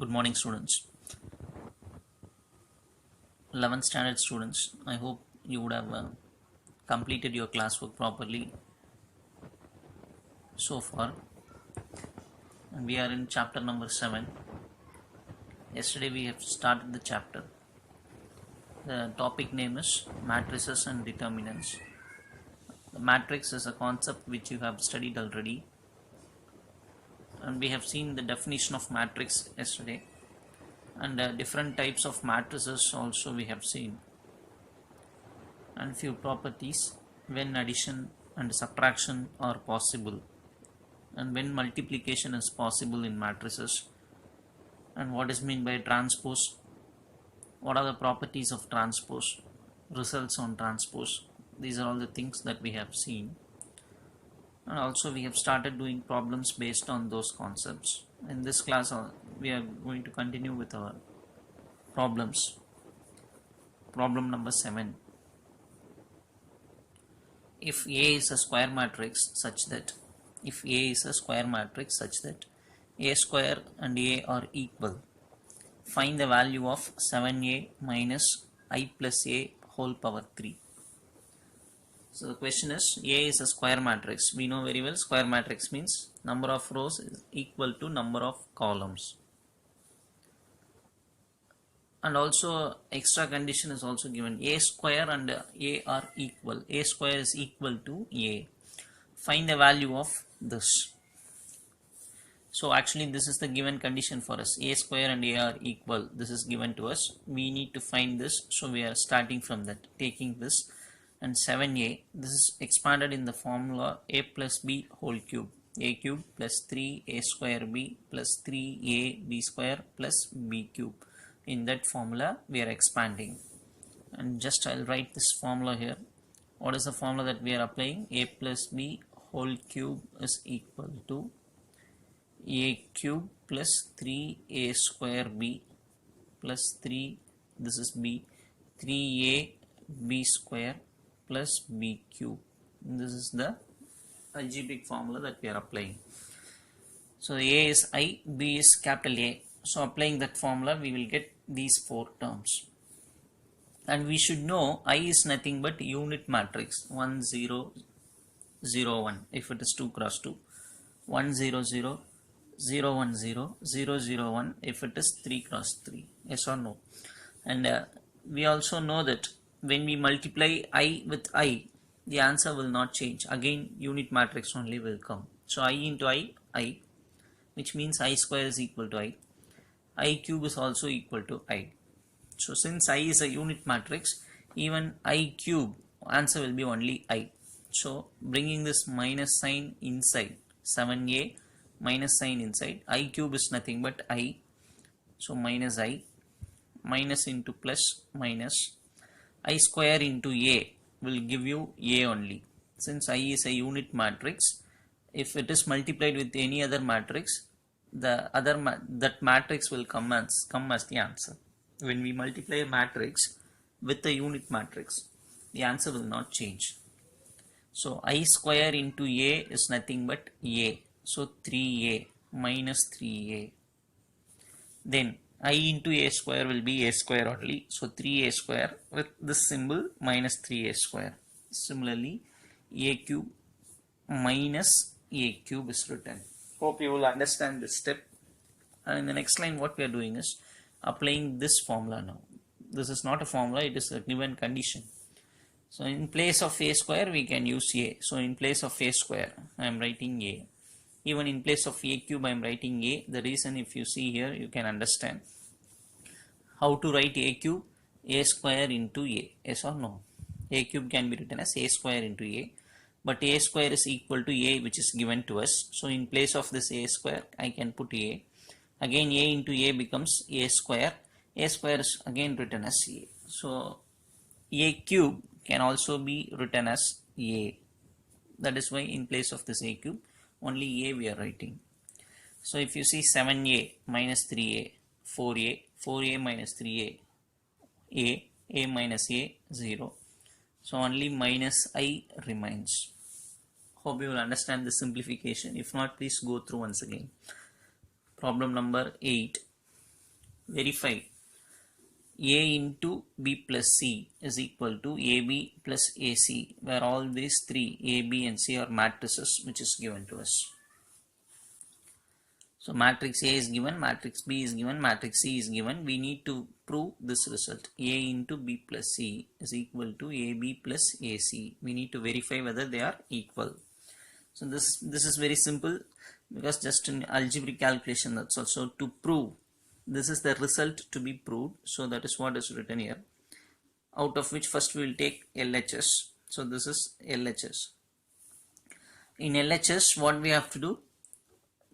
Good morning, students. 11th standard students, I hope you would have completed your classwork properly so far. And we are in chapter number 7. Yesterday we have started the chapter. The topic name is matrices and determinants. The matrix is a concept which you have studied already, and we have seen the definition of matrix yesterday, and different types of matrices also we have seen, and few properties when addition and subtraction are possible, and when multiplication is possible in matrices, and what is meant by transpose, what are the properties of transpose, results on transpose. These are all the things that we have seen, and also we have started doing problems based on those concepts. In this class we are going to continue with our problems. Problem number 7. If A is a square matrix such that A square and A are equal, find the value of 7A minus I plus A whole power 3. So the question is, A is a square matrix. We know very well square matrix means number of rows is equal to number of columns. And also extra condition is also given. A square and A are equal. A square is equal to A. Find the value of this. So actually this is the given condition for us. A square and A are equal. This is given to us. We need to find this. So we are starting from that. Taking this and 7A. This is expanded in the formula A plus B whole cube. A cube plus 3A square B plus 3A B square plus B cube. In that formula we are expanding. And just I'll write this formula here. What is the formula that we are applying? A plus B whole cube is equal to A cube plus 3A square B plus 3, this is B, 3A B square plus B cube. This is the algebraic formula that we are applying. So A is I, B is capital A. So applying that formula we will get these 4 terms. And we should know I is nothing but unit matrix 1 0 0 1 if it is 2 cross 2, 1 0 0 0 1 0 0 0 1 if it is 3 cross 3. Yes or no? And we also know that when we multiply I with I, the answer will not change. Again unit matrix only will come. So I into I, which means I square is equal to I cube is also equal to I. So since I is a unit matrix, even I cube answer will be only I. So bringing this minus sign inside, 7A minus sign inside, I cube is nothing but I. So minus I, minus into plus minus, I square into A will give you A only. Since I is a unit matrix, if it is multiplied with any other matrix, that matrix will come as the answer. When we multiply a matrix with a unit matrix, the answer will not change. So I square into A is nothing but A. So 3A minus 3A. Then I into A square will be A square only. So 3A square with this symbol minus 3A square. Similarly, A cube minus A cube is written. Hope you will understand this step. And in the next line what we are doing is applying this formula now. This is not a formula, it is a given condition. So in place of A square we can use A. So in place of A square I am writing A. Even in place of A cube I am writing A. The reason, if you see here, you can understand how to write A cube. A square into A. Yes or no? A cube can be written as A square into A. But A square is equal to A, which is given to us. So in place of this A square I can put A. Again A into A becomes A square. A square is again written as A. So A cube can also be written as A. That is why in place of this A cube only A we are writing. So if you see 7A minus 3A, 4A minus 3A, A minus A, 0. So only minus I remains. Hope you will understand the simplification. If not, please go through once again. Problem number 8. verify A into B plus C is equal to AB plus AC, where all these three A, B and C are matrices which is given to us. So matrix A is given, matrix B is given, matrix C is given. We need to prove this result. A into B plus C is equal to AB plus AC. We need to verify whether they are equal. So this is very simple, because just in algebraic calculation, that's also to prove. This is the result to be proved. So that is what is written here. Out of which first we will take LHS. So this is LHS. In LHS, what we have to do?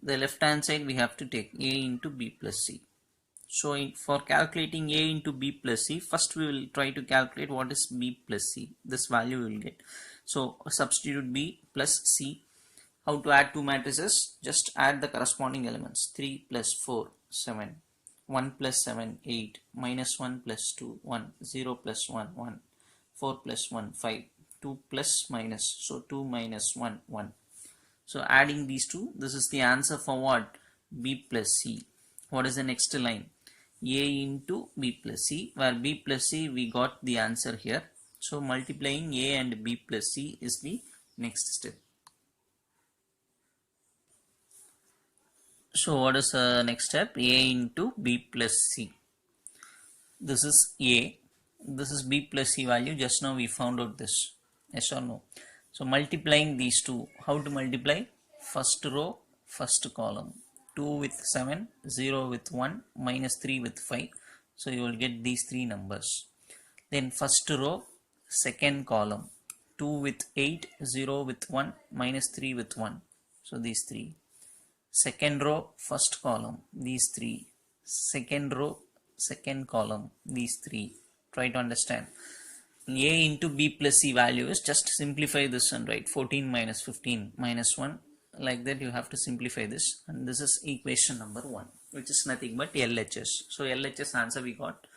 The left hand side we have to take A into B plus C. So for calculating A into B plus C, first we will try to calculate what is B plus C. This value we will get. So substitute B plus C. How to add two matrices? Just add the corresponding elements. 3 plus 4, 7. 1 plus 7, 8. Minus 1 plus 2, 1. 0 plus 1, 1. 4 plus 1, 5. 2 plus minus. So 2 minus 1, 1. So adding these two, this is the answer for what? B plus C. What is the next line? A into B plus C, where B plus C we got the answer here. So multiplying A and B plus C is the next step. So what is the next step? A into B plus C. This is A. This is B plus C value. Just now we found out this. Yes or no? So multiplying these two. How to multiply? First row, first column. 2 with 7, 0 with 1, minus 3 with 5. So you will get these three numbers. Then first row, second column. 2 with 8, 0 with 1, minus 3 with 1. So these three. Second row, first column. These three. Second row, second column. These three. Try to understand. A into B plus C value is, just simplify this and write 14 minus 15 minus 1. Like that you have to simplify this, and this is equation number 1, which is nothing but LHS. So LHS answer we got.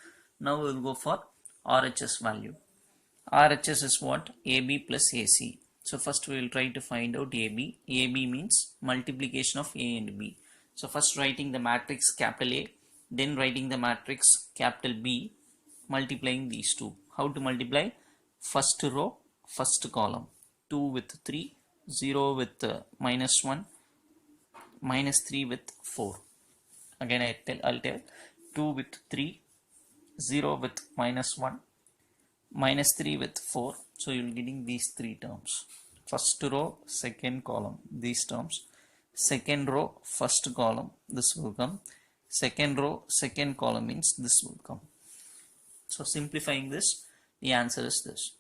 Now we will go for RHS value. RHS is what? AB plus AC. So first we will try to find out AB. AB means multiplication of A and B. So first writing the matrix capital A, then writing the matrix capital B, multiplying these two. How to multiply? First row, first column. 2 with 3, 0 with minus 1, minus 3 with 4. Again I'll tell 2 with 3, 0 with minus 1, minus 3 with 4. So you will be getting these three terms. First row, second column, these terms. Second row, first column, this will come. Second row, second column means this will come. So simplifying this, the answer is this.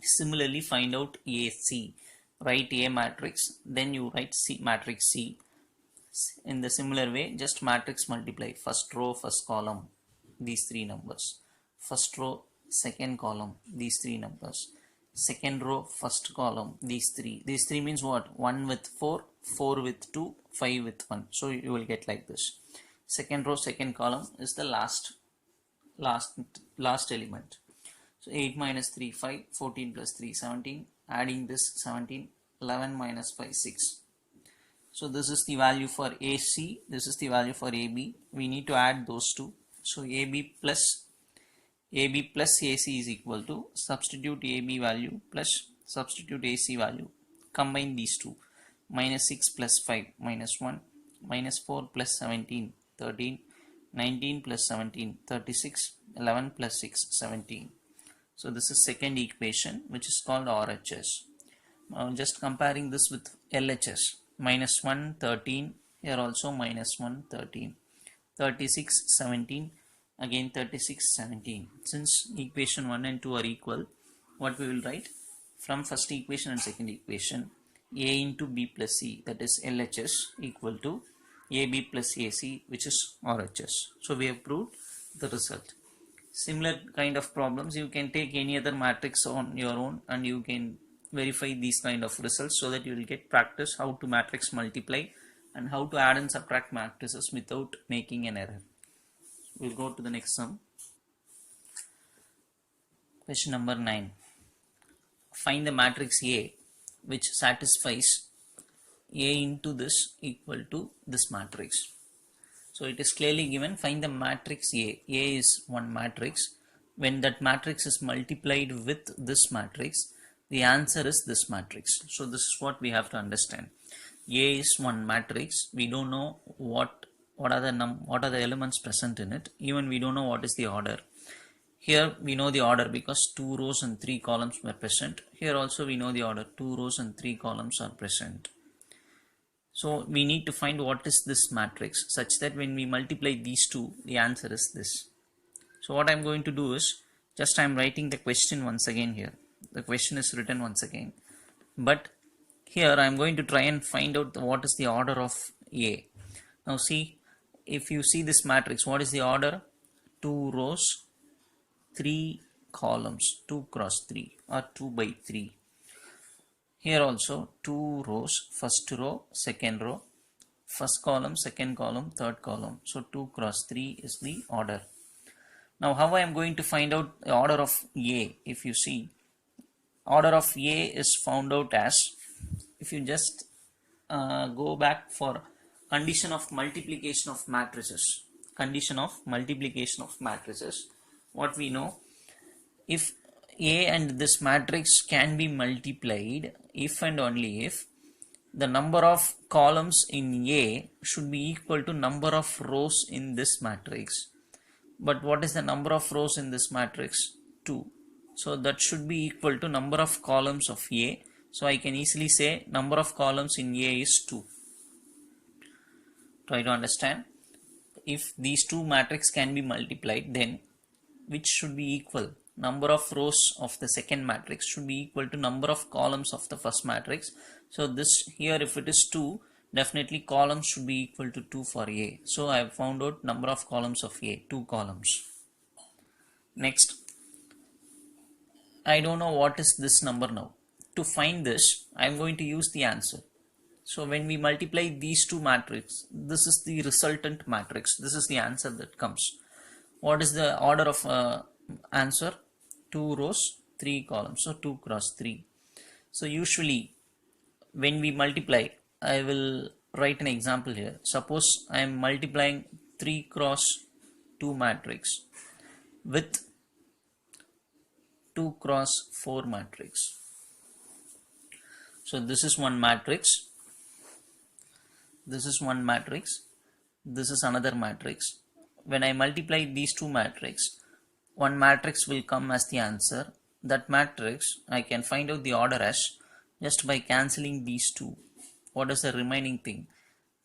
Similarly, find out AC. Write A matrix, then you write C matrix C. In the similar way, just matrix multiply. First row, first column, these three numbers. First row, second column, these three numbers. Second row, first column, these three. These three means what? 1 with 4, 4 with 2, 5 with 1. So you will get like this. Second row, second column is the last element. So 8 minus 3, 5, 14 plus 3, 17. Adding this 17, 11 minus 5, 6. So this is the value for AC, this is the value for AB. We need to add those two. So AB plus AC is equal to, substitute AB value plus substitute AC value. Combine these two. Minus 6 plus 5, minus 1. Minus 4 plus 17, 13. 19 plus 17, 36. 11 plus 6, 17. So this is second equation, which is called RHS. Now just comparing this with LHS. Minus 1, 13. Here also minus 1, 13. 36, 17. Again 36, 17. Since equation 1 and 2 are equal, what we will write? From first equation and second equation, A into B plus C, that is LHS, equal to AB plus AC, which is RHS. So we have proved the result. Similar kind of problems, you can take any other matrix on your own and you can verify these kind of results, so that you will get practice how to matrix multiply and how to add and subtract matrices without making an error. We'll go to the next sum. Question number 9. Find the matrix A which satisfies A into this equal to this matrix. So it is clearly given, find the matrix A. A is one matrix. When that matrix is multiplied with this matrix, the answer is this matrix. So this is what we have to understand. A is one matrix. We don't know what are the elements present in it. Even we don't know what is the order. Here we know the order because 2 rows and 3 columns were present. Here also we know the order, 2 rows and 3 columns are present. So we need to find what is this matrix such that when we multiply these two, the answer is this. So what I'm going to do is, just I'm writing the question once again here. The question is written once again. But here I'm going to try and find out what is the order of A. Now see, if you see this matrix, what is the order? 2 rows, 3 columns, 2 cross 3 or 2 by 3. Here also 2 rows, first row, second row, first column, second column, third column. So 2 cross 3 is the order. Now how I am going to find out the order of A? If you see, order of A is found out as, if you just go back for condition of multiplication of matrices. Condition of multiplication of matrices. What we know, if A and this matrix can be multiplied if and only if the number of columns in A should be equal to number of rows in this matrix. But what is the number of rows in this matrix? 2. So that should be equal to number of columns of A. So I can easily say number of columns in A is 2. Try to understand. If these two matrices can be multiplied, then which should be equal? Number of rows of the second matrix should be equal to number of columns of the first matrix. So this here, if it is 2, definitely columns should be equal to 2 for A. So I have found out number of columns of A, 2 columns. Next, I don't know what is this number now. To find this, I am going to use the answer. So when we multiply these two matrices, this is the resultant matrix. This is the answer that comes. What is the order of answer? 2 rows, 3 columns. So 2 cross 3. So usually when we multiply, I will write an example here. Suppose I am multiplying 3 cross 2 matrix with 2 cross 4 matrix. So this is one matrix. This is one matrix. This is another matrix. When I multiply these two matrices, one matrix will come as the answer. That matrix I can find out the order as just by cancelling these two. What is the remaining thing?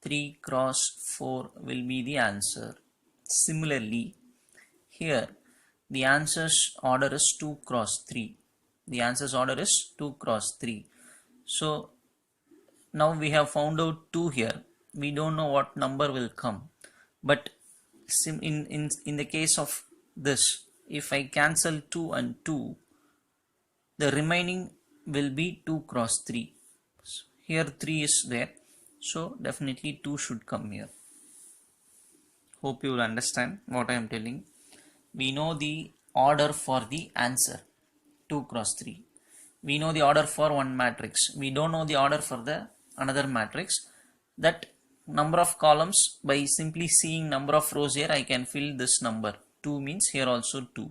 3 cross 4 will be the answer. Similarly, here the answer's order is 2 cross 3. The answer's order is 2 cross 3. So now we have found out 2 here. We don't know what number will come. But in the case of this, if I cancel 2 and 2, the remaining will be 2 cross 3. Here 3 is there, so definitely 2 should come here. Hope you will understand what I am telling. We know the order for the answer, 2 cross 3. We know the order for one matrix. We don't know the order for the another matrix. That number of columns, by simply seeing number of rows here, I can fill this number. 2 means here also 2.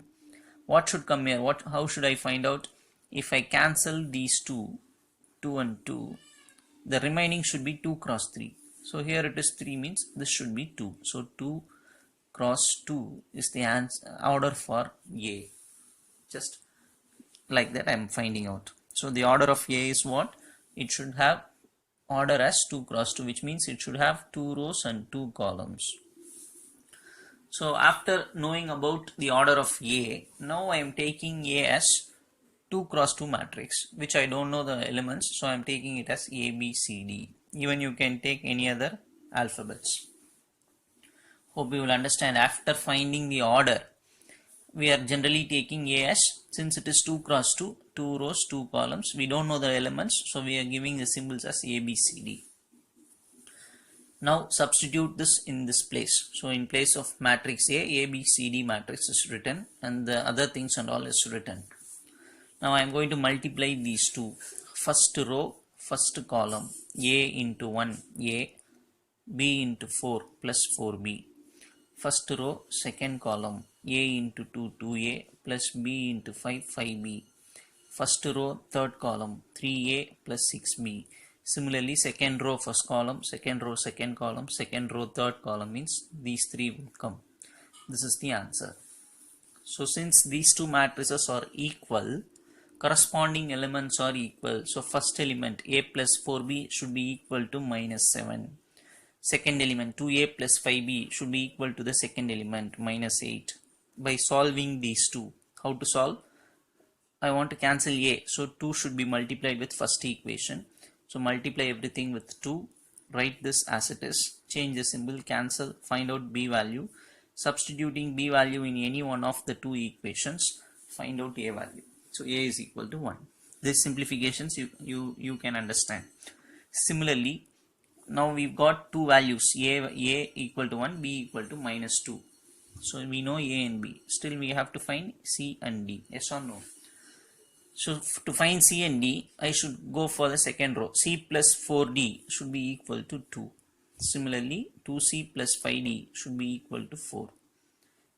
What should come here? How should I find out? If I cancel these 2 and 2, the remaining should be 2 cross 3. So here it is 3 means this should be 2. So 2 cross 2 is the answer, order for A. Just like that I am finding out. So the order of A is what? It should have order as 2 cross 2, which means it should have 2 rows and 2 columns. So after knowing about the order of A, now I am taking A as 2 cross 2 matrix, which I don't know the elements, so I am taking it as A, B, C, D. Even you can take any other alphabets. Hope you will understand. After finding the order, we are generally taking A as, since it is 2 cross 2, 2 rows, 2 columns. We don't know the elements, so we are giving the symbols as A, B, C, D. Now substitute this in this place. So in place of matrix A, B, C, D matrix is written, and the other things and all is written. Now I am going to multiply these two. First row, first column, A into 1, A, B into 4 plus 4B. first row second column, a into 2 2a plus b into 5 5b. First row third column, 3a plus 6b. Similarly, second row first column, second row second column, second row third column, means these three will come. This is the answer. So since these two matrices are equal, corresponding elements are equal. So first element a plus 4b should be equal to minus 7. Second element 2a plus 5b should be equal to the second element minus 8. By solving these two, how to solve? I want to cancel a, so 2 should be multiplied with first equation. So multiply everything with 2, write this as it is, change the symbol, cancel, find out b value. Substituting b value in any one of the two equations, find out a value. So a is equal to 1. These simplifications you can understand. Similarly, now we've got two values, a equal to 1, b equal to minus 2. So we know a and b. Still we have to find c and d. Yes or no? So to find c and d, I should go for the second row. C plus 4d should be equal to 2. Similarly, 2c plus 5d should be equal to 4.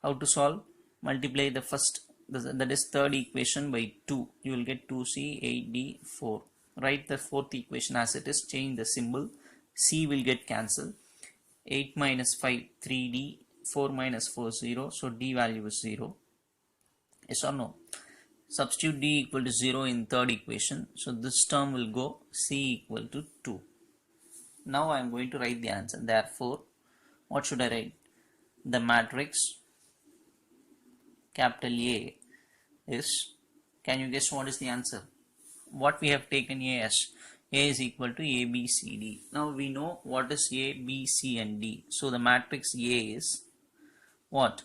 How to solve? Multiply the first, that is third equation, by 2. You will get 2c, 8d, 4. Write the fourth equation as it is, change the symbol. C will get cancelled. 8 minus 5, 3d, 4 minus 4, 0. So d value is 0. Yes or no? Substitute d equal to 0 in third equation. So this term will go, c equal to 2. Now I am going to write the answer. Therefore, what should I write? The matrix capital A is, can you guess what is the answer? What we have taken A as? A is equal to A, B, C, D. Now we know what is A, B, C and D. So the matrix A is what?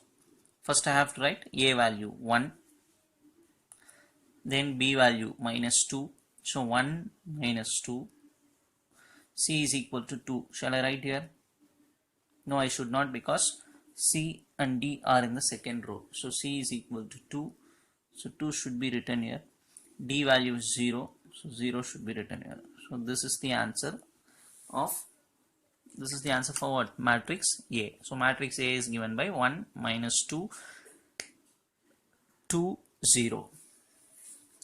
First I have to write A value 1. Then B value minus 2. So 1 minus 2. C is equal to 2. Shall I write here? No, I should not, because C and D are in the second row. So C is equal to 2. So 2 should be written here. D value is 0. So 0 should be written here. So this is the answer for what? Matrix A. So matrix A is given by 1 minus 2, 2, 0.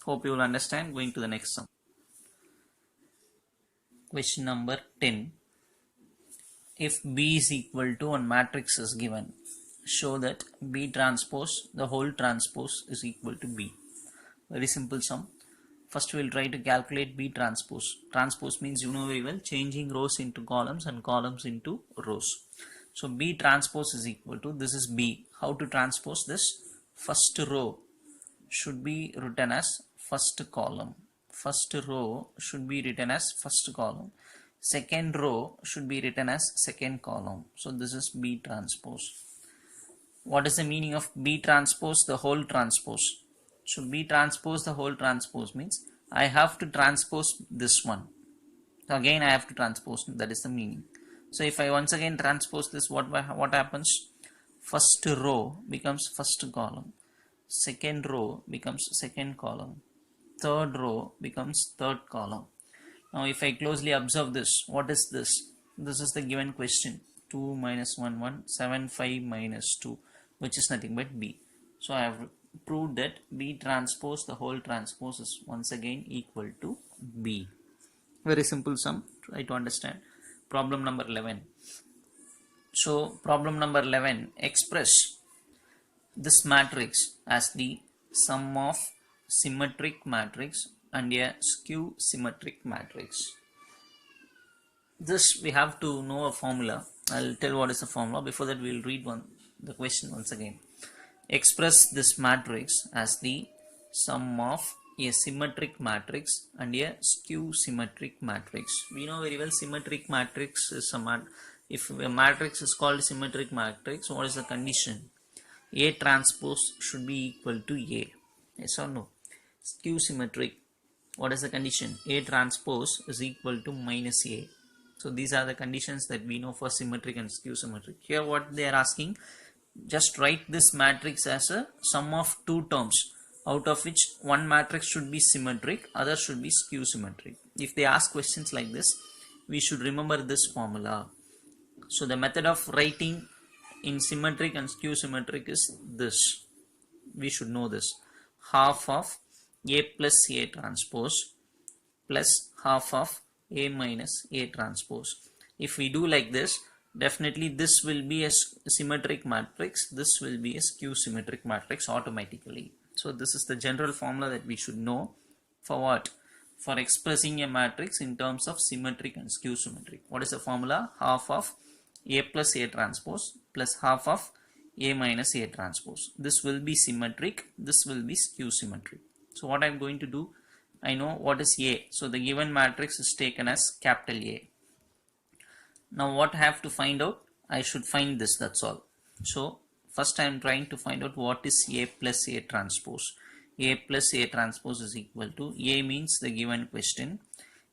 Hope you will understand. Going to the next sum. Question number 10. If B is equal to one matrix is given, show that B transpose, the whole transpose, is equal to B. Very simple sum. First we will try to calculate B transpose. Transpose means, you know very well, changing rows into columns and columns into rows. So B transpose is equal to, this is B. How to transpose this? First row should be written as first column. First row should be written as first column. Second row should be written as second column. So this is B transpose. What is the meaning of B transpose? The whole transpose. So B transpose the whole transpose means I have to transpose this one. So again I have to transpose, that is the meaning. So if I once again transpose this, what happens? First row becomes first column. Second row becomes second column. Third row becomes third column. Now if I closely observe this, what is this? This is the given question. 2 minus 1, 1, 7, 5 minus 2, which is nothing but B. So I have proved that B transpose, the whole transpose, is once again equal to B. Very simple sum, try to understand. Problem number 11. So problem number 11, express this matrix as the sum of symmetric matrix and a skew symmetric matrix. This we have to know a formula. I'll tell what is the formula. Before that, we will read the question once again. Express this matrix as the sum of a symmetric matrix and a skew symmetric matrix. We know very well symmetric matrix is if a matrix is called symmetric matrix, what is the condition? A transpose should be equal to A. Yes or no? Skew symmetric, what is the condition? A transpose is equal to minus A. So these are the conditions that we know for symmetric and skew symmetric. Here what they are asking, just write this matrix as a sum of two terms, out of which one matrix should be symmetric, other should be skew symmetric. If they ask questions like this, we should remember this formula. So the method of writing in symmetric and skew symmetric is this. We should know this. Half of A plus A transpose plus half of A minus A transpose. If we do like this, definitely this will be a symmetric matrix, this will be a skew symmetric matrix automatically. So this is the general formula that we should know for what? For expressing a matrix in terms of symmetric and skew symmetric. What is the formula? Half of A plus A transpose plus half of A minus A transpose. This will be symmetric, this will be skew symmetric. So what I am going to do, I know what is A. So the given matrix is taken as capital A. Now what I have to find out? I should find this, that's all. So first I am trying to find out what is A plus A transpose. A plus A transpose is equal to, A means the given question,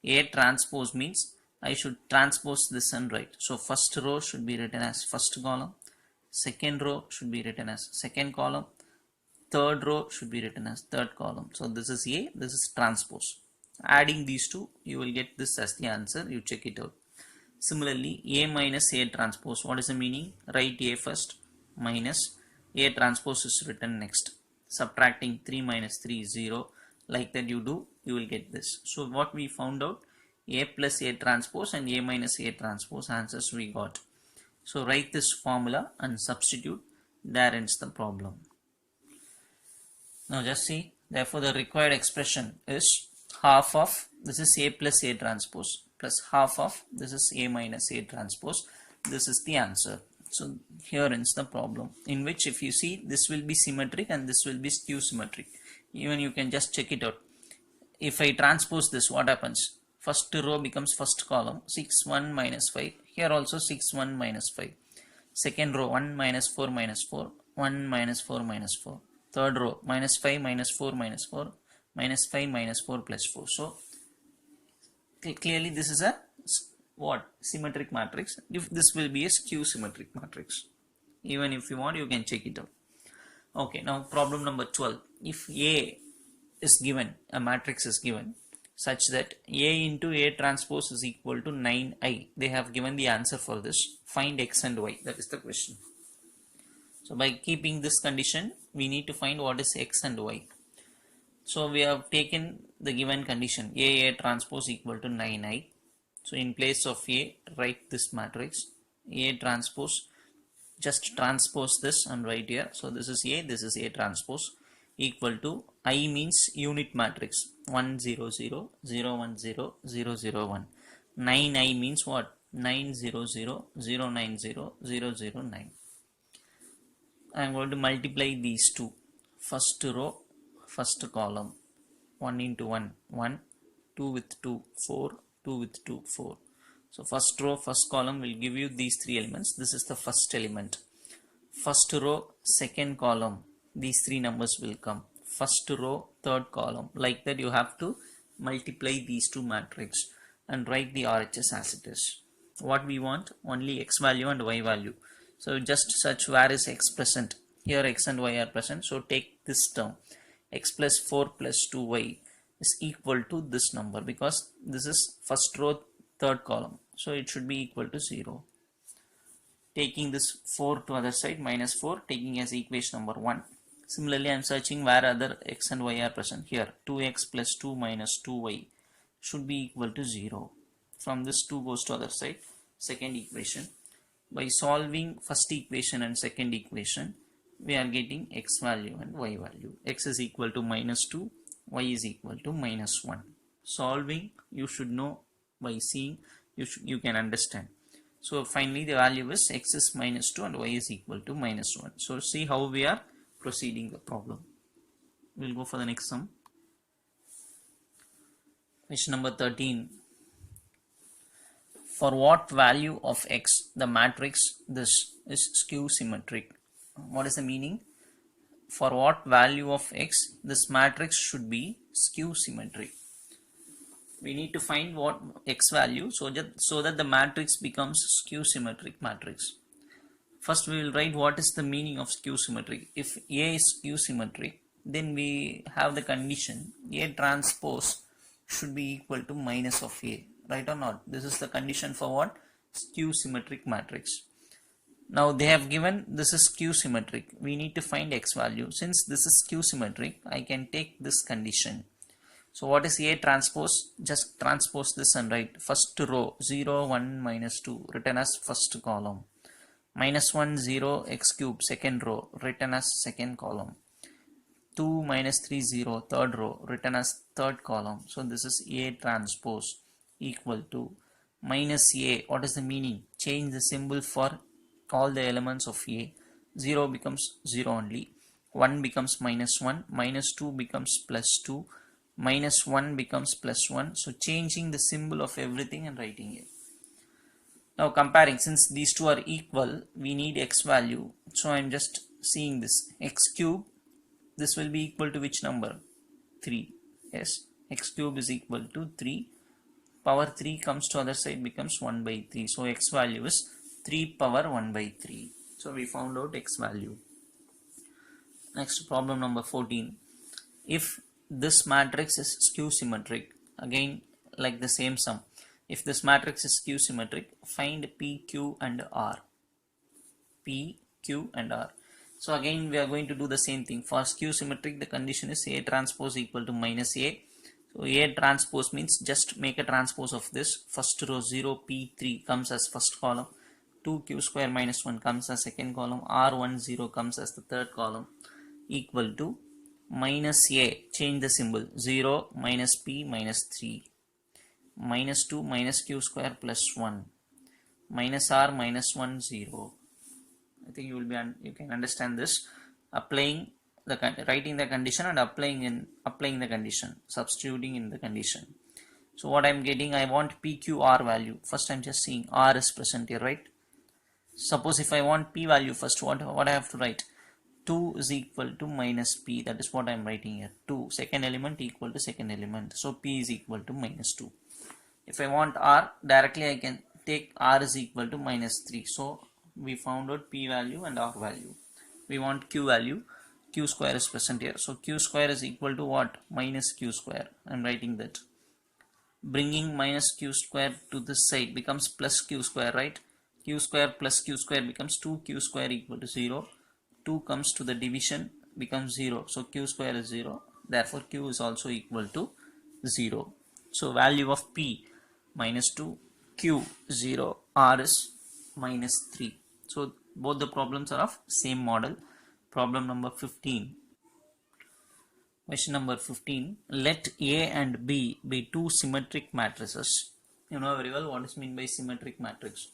A transpose means I should transpose this and write. So first row should be written as first column, second row should be written as second column, third row should be written as third column. So this is A, this is transpose. Adding these two, you will get this as the answer. You check it out. Similarly, A minus A transpose, what is the meaning? Write A first, minus A transpose is written next. Subtracting 3 minus 3 is 0. Like that you do, you will get this. So what we found out, A plus A transpose and A minus A transpose answers we got. So write this formula and substitute. There ends the problem. Now just see, therefore the required expression is half of, this is A plus A transpose, plus half of, this is A minus A transpose. This is the answer. So here ends the problem, in which if you see, this will be symmetric and this will be skew symmetric. Even you can just check it out. If I transpose this, what happens? First row becomes first column, 6 1 minus 5. Here also 6 1 minus 5. Second row 1 minus 4 minus 4, 1 minus 4 minus 4. Third row minus 5 minus 4 minus 4, minus 5 minus 4 plus 4. So clearly this is a what? Symmetric matrix. If this will be a skew symmetric matrix. Even if you want, you can check it out. Okay, now problem number 12. If A is given, a matrix is given such that A into A transpose is equal to 9i. They have given the answer for this. Find x and y. That is the question. So by keeping this condition, we need to find what is x and y. So we have taken the given condition, A transpose equal to 9i. So in place of A, write this matrix, A transpose, just transpose this and write here. So this is A transpose equal to, I means unit matrix, 1 0 0 0 1 0 0 0 1. 9i means what? 9 0 0 0 9 0 0 0 9. I am going to multiply these two. First row, first column, 1 into 1, 1, 2 with 2, 4, 2 with 2, 4. So first row, first column will give you these three elements. This is the first element. First row, second column, these three numbers will come. First row, third column. Like that you have to multiply these two matrix and write the RHS as it is. What we want? Only x value and y value. So just search where is x present. Here x and y are present. So take this term. X plus 4 plus 2y is equal to this number, because this is first row, third column. So it should be equal to 0. Taking this 4 to other side, minus 4, taking as equation number 1. Similarly, I am searching where other x and y are present. Here 2x plus 2 minus 2y should be equal to 0. From this 2 goes to other side, second equation. By solving first equation and second equation, we are getting x value and y value. X is equal to minus 2, y is equal to minus 1. Solving, you should know by seeing, you can understand. So finally the value is x is minus 2 and y is equal to minus 1. So see how we are proceeding the problem. We will go for the next sum. Question number 13. For what value of x the matrix this is skew symmetric? What is the meaning? For what value of x this matrix should be skew symmetric? We need to find what x value so that the matrix becomes skew symmetric matrix. First we will write what is the meaning of skew symmetric. If A is skew symmetric, then we have the condition A transpose should be equal to minus of A. Right or not? This is the condition for what? Skew symmetric matrix. Now they have given this is skew symmetric. We need to find x value. Since this is skew symmetric, I can take this condition. So what is A transpose? Just transpose this and write first row 0, 1, minus 2 written as first column. Minus 1, 0, x cube second row written as second column. 2 minus 3, 0 third row written as third column. So this is A transpose equal to minus A. What is the meaning? Change the symbol for all the elements of A. 0 becomes 0 only. 1 becomes minus 1. Minus 2 becomes plus 2. Minus 1 becomes plus 1. So changing the symbol of everything and writing it. Now comparing, since these two are equal, we need x value. So I am just seeing this x cube. This will be equal to which number? 3. Yes, x cube is equal to 3. Power 3 comes to other side, becomes 1 by 3. So x value is 3 power 1 by 3. So we found out x value. Next, problem number 14. If this matrix is skew symmetric, again like the same sum. If this matrix is skew symmetric, find P, Q and R. P, Q and R. So again we are going to do the same thing. For skew symmetric, the condition is A transpose equal to minus A. So A transpose means just make a transpose of this. First row 0 P3 comes as first column. 2Q square minus 1 comes as second column. R1 0 comes as the third column. Equal to minus A. Change the symbol. 0 minus P minus 3. Minus 2 minus Q square plus 1. Minus R minus 1 0. I think you can understand this. Applying the writing the condition and applying the condition, substituting in the condition. So what I'm getting, I want PQR value. First I'm just seeing R is present here, right? Suppose if I want P value first, what I have to write? 2 is equal to minus P. That is what I'm writing here. 2 second element equal to second element. So P is equal to minus 2. If I want R, directly I can take R is equal to minus 3. So we found out P value and R value. We want Q value. Q square is present here. So Q square is equal to what? Minus Q square. I'm writing that. Bringing minus Q square to this side becomes plus Q square, right? Q square plus Q square becomes 2Q square equal to 0. 2 comes to the division, becomes 0. So Q square is 0. Therefore Q is also equal to 0. So value of P minus 2, Q 0, R is minus 3. So both the problems are of same model. Problem number 15. Question number 15. Let A and B be two symmetric matrices. You know very well what is meant by symmetric matrix.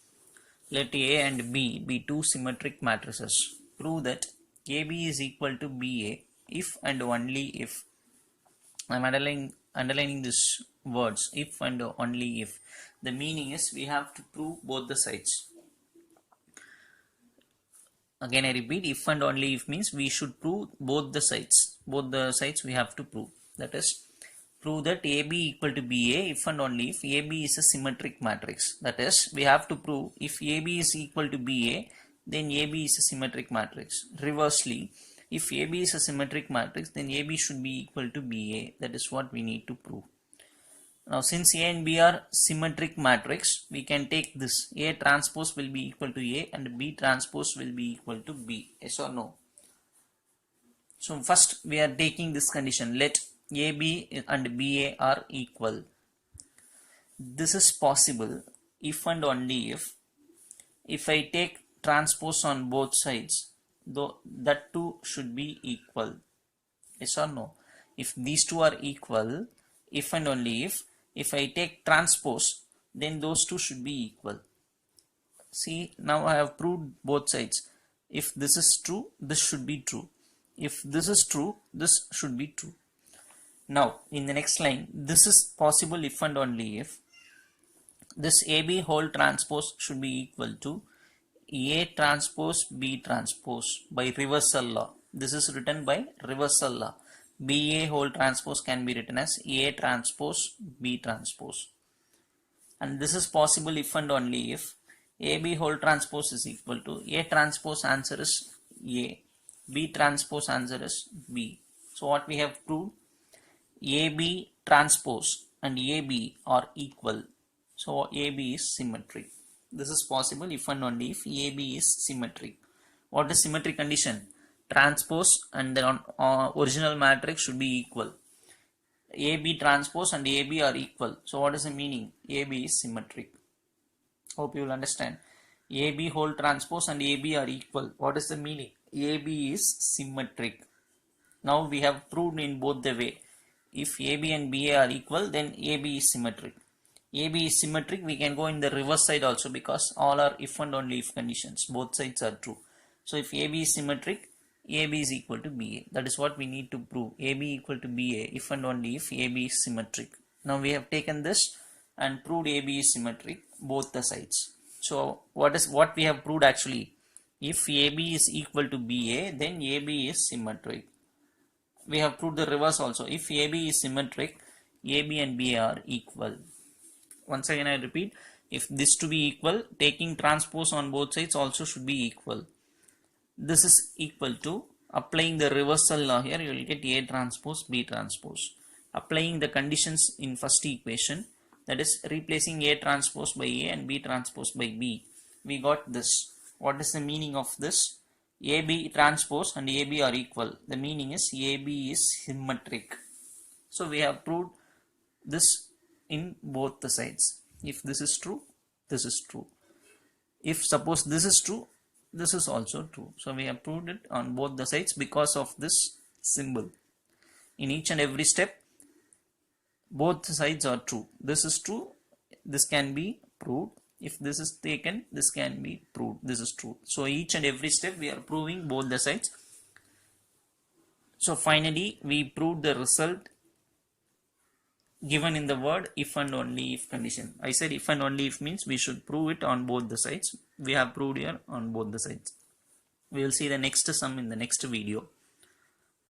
Let A and B be two symmetric matrices. Prove that AB is equal to BA if and only if. I am underlining these words, if and only if. The meaning is we have to prove both the sides. Again I repeat, if and only if means we should prove both the sides. Both the sides we have to prove. That is, prove that AB equal to BA if and only if AB is a symmetric matrix. That is, we have to prove if AB is equal to BA, then AB is a symmetric matrix. Reversely, if AB is a symmetric matrix, then AB should be equal to BA. That is what we need to prove. Now since A and B are symmetric matrix, we can take this. A transpose will be equal to A and B transpose will be equal to B. Yes or no? So first we are taking this condition. Let AB and BA are equal. This is possible if and only if I take transpose on both sides, though that two should be equal. Yes or no? If these two are equal, if and only if I take transpose, then those two should be equal. See, now I have proved both sides. If this is true, this should be true. If this is true, this should be true. Now, in the next line, this is possible if and only if this AB whole transpose should be equal to A transpose B transpose by reversal law. This is written by reversal law. BA whole transpose can be written as A transpose B transpose. And this is possible if and only if AB whole transpose is equal to A transpose answer is A, B transpose answer is B. So what we have proved, AB transpose and AB are equal. So AB is symmetric. This is possible if and only if AB is symmetric. What is symmetric condition? Transpose and the original matrix should be equal. AB transpose and AB are equal. So what is the meaning? AB is symmetric. Hope you will understand. AB whole transpose and AB are equal. What is the meaning? AB is symmetric. Now we have proved in both the way. If AB and BA are equal, then AB is symmetric. AB is symmetric, we can go in the reverse side also, because all are if and only if conditions. Both sides are true. So if AB is symmetric, AB is equal to BA. That is what we need to prove. AB equal to BA if and only if AB is symmetric. Now we have taken this and proved AB is symmetric both the sides. So what we have proved actually? If AB is equal to BA, then AB is symmetric. We have proved the reverse also. If AB is symmetric, AB and BA are equal. Once again I repeat, if this to be equal, taking transpose on both sides also should be equal. This is equal to, applying the reversal law here, you will get A transpose B transpose. Applying the conditions in first equation, that is replacing A transpose by A and B transpose by B, we got this. What is the meaning of this? AB transpose and AB are equal. The meaning is AB is symmetric. So we have proved this in both the sides. If this is true, this is true. If suppose this is true, this is also true. So we have proved it on both the sides because of this symbol. In each and every step, both sides are true. This is true, this can be proved. If this is taken, this can be proved. This is true. So each and every step we are proving both the sides. So finally we proved the result given in the word if and only if condition. I said if and only if means we should prove it on both the sides. We have proved here on both the sides. We will see the next sum in the next video.